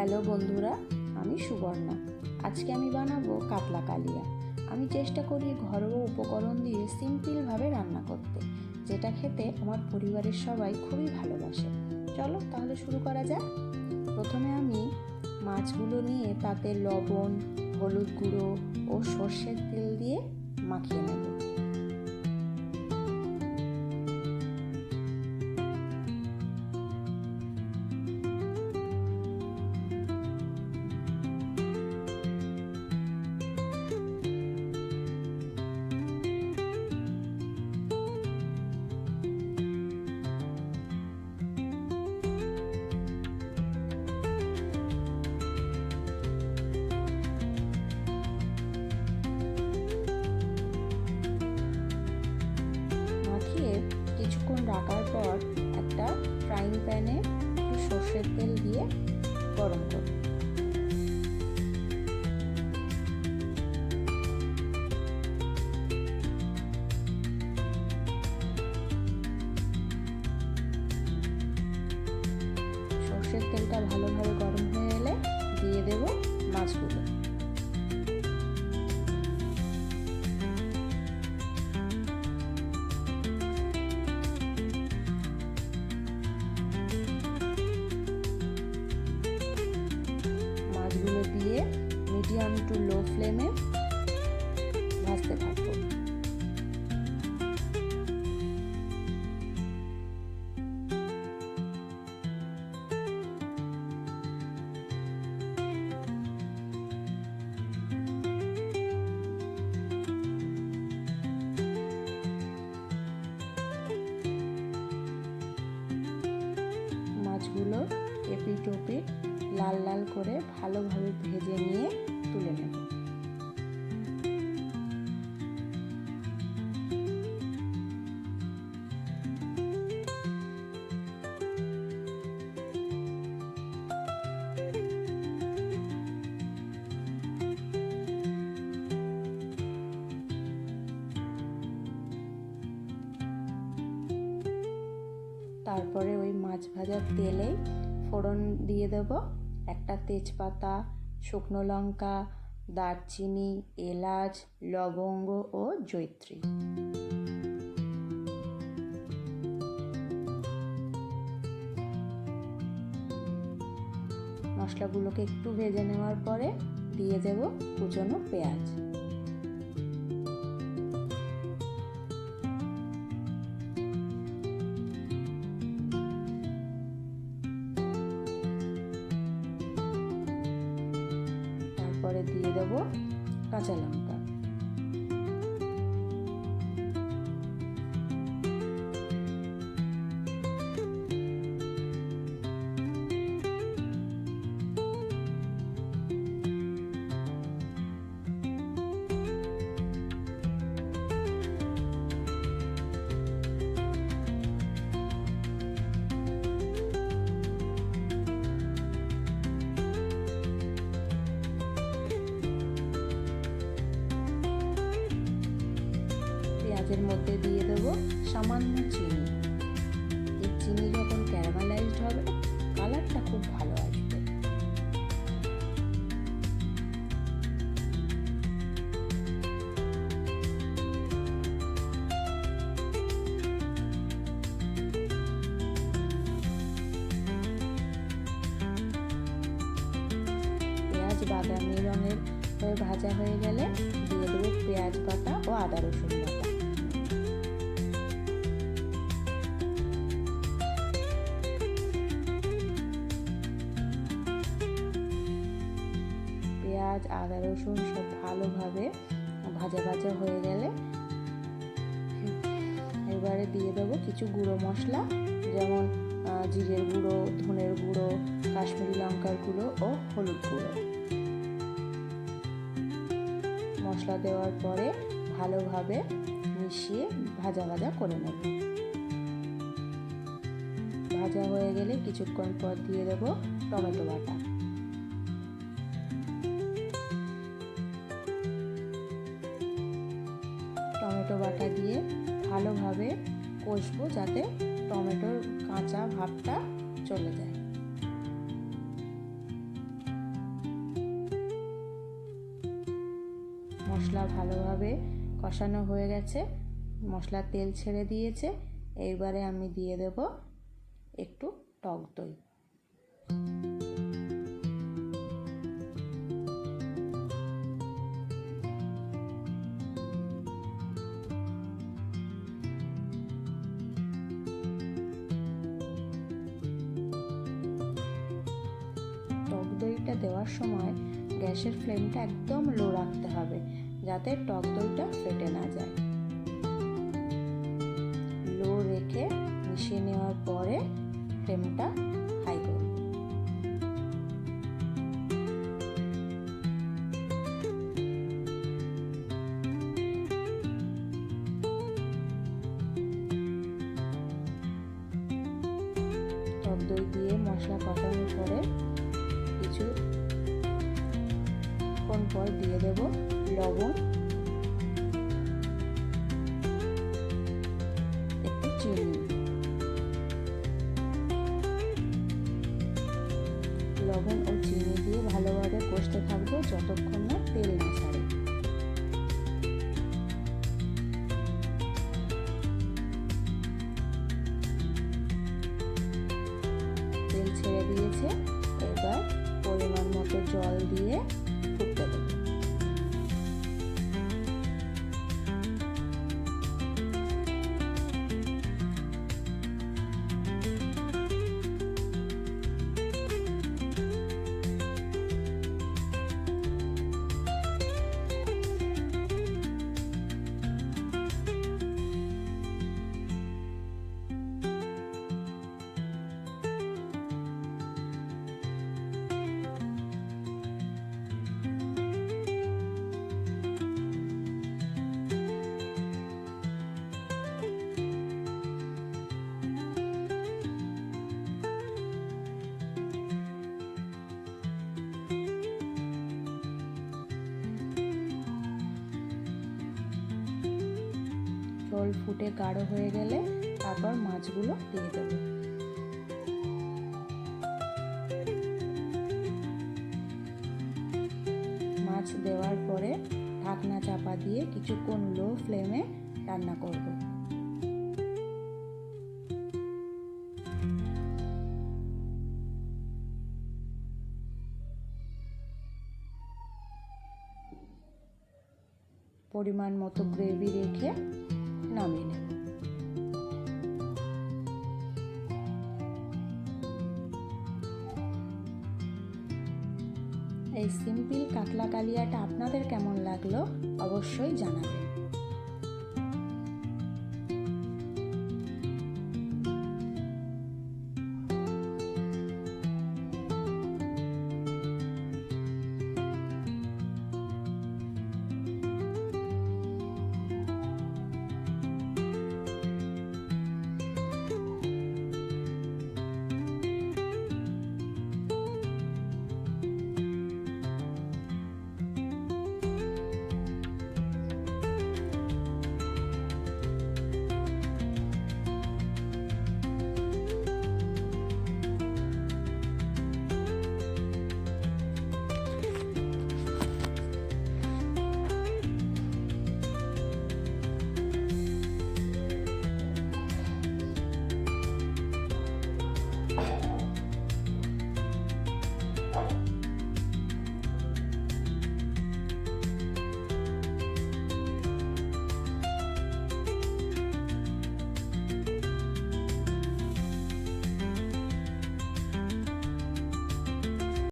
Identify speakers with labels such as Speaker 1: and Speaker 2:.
Speaker 1: Hello বন্ধুরা, আমি সুবর্ণা। আজকে আমি বানাবো কাতলা কালিয়া। আমি চেষ্টা করি ঘরোয়া উপকরণ দিয়ে সিম্পলভাবে রান্না করতে, যেটা খেতে আমার পরিবারের সবাই খুবই ভালোবাসে। চলো তাহলে শুরু করা যাক। প্রথমে আমি মাছগুলো নিয়ে তাতে লবণ, হলুদ গুঁড়ো ও সর্ষের তেল দিয়ে মাখিয়ে নেব। কিছুক্ষণ রাখার পর একটা ফ্রাইং প্যানে একটু সর্ষের তেল দিয়ে গরম করব। সর্ষের তেলটা ভালোভাবে গরম হয়ে এলে দিয়ে দেব মাছগুলো। মাছগুলো দিয়ে মিডিয়াম টু লো ফ্লেমে ভাজতে থাকবো। মাছগুলো এপিট ওপিট লাল লাল করে ভালোভাবে ভেজে নিয়ে তুলে নেব। তারপরে ওই মাছ ভাজার তেলেই ফোড়ন দিয়ে দেব একটা তেজপাতা, শুকনো লঙ্কা, দারচিনি, এলাচ, লবঙ্গ ও জয়িত্রী। মশলাগুলোকে একটু ভেজে নেওয়ার পরে দিয়ে দেব কুচনো পেঁয়াজ। পরে দিয়ে দেব কাঁচা লঙ্কা। পেঁয়াজের মধ্যে দিয়ে দেব সামান্য চিনি। এই চিনি যখন ক্যারামেলাইজড হবে কালারটা খুব ভালো আসবে। পেঁয়াজ বাদামি রঙের হয়ে ভাজা হয়ে গেলে দিয়ে দেবো পেঁয়াজ বাটা ও আদা রসুন বাটা। পেঁয়াজ আদা রসুন সব ভালোভাবে ভাজা ভাজা হয়ে গেলে এবারে দিয়ে দেবো কিছু গুঁড়ো মশলা, যেমন জিরের গুঁড়ো, ধনের গুঁড়ো, কাশ্মীরি লঙ্কার গুঁড়ো ও হলুদ গুঁড়ো। মশলা দেওয়ার পরে ভালোভাবে মিশিয়ে ভাজা ভাজা করে নেব। ভাজা হয়ে গেলে কিছুক্ষণ পর দিয়ে দেব টমেটো বাটা। টমেটো বাটা দিয়ে ভালোভাবে কষবো যাতে টমেটোর কাঁচা ভাবটা চলে যায়। মশলা ভালোভাবে কষানো হয়ে গেছে, মশলার তেল ছেড়ে দিয়েছে। এইবারে আমি দিয়ে দেব একটু টক দই। টক দইটা দেওয়ার সময় গ্যাসের ফ্লেমটা একদম লো রাখতে হবে, যাতে টক দইটা ফেটে না যায়। লো রেখে মিশিয়ে নেওয়ার পরে ফ্লেমটা হাই করব। টক দই দিয়ে মশলা কষানোর পরে কিছুক্ষণ পর দিয়ে দেব লবণ, একটু চিনি। লবণ ও চিনি দিয়ে ভালোভাবে কষতে থাকবো যতক্ষণ না তেল না ছাড়ে। তেল ছেড়ে দিয়েছে, এবার পরিমাণ মতো জল দিয়ে ফুটতে দেব। ঝোল ফুটে গাঢ় হয়ে গেলে তারপর মাছগুলো দিয়ে দেব। মাছ দেওয়ার পরে ঢাকনা চাপা দিয়ে কিছুক্ষণ লো ফ্লেমে রান্না করব। পরিমাণ মতো গ্রেভি রেখে নামিয়ে নেব। এই সিম্পল কাতলা কালিয়াটা আপনাদের কেমন লাগলো অবশ্যই জানাবেন।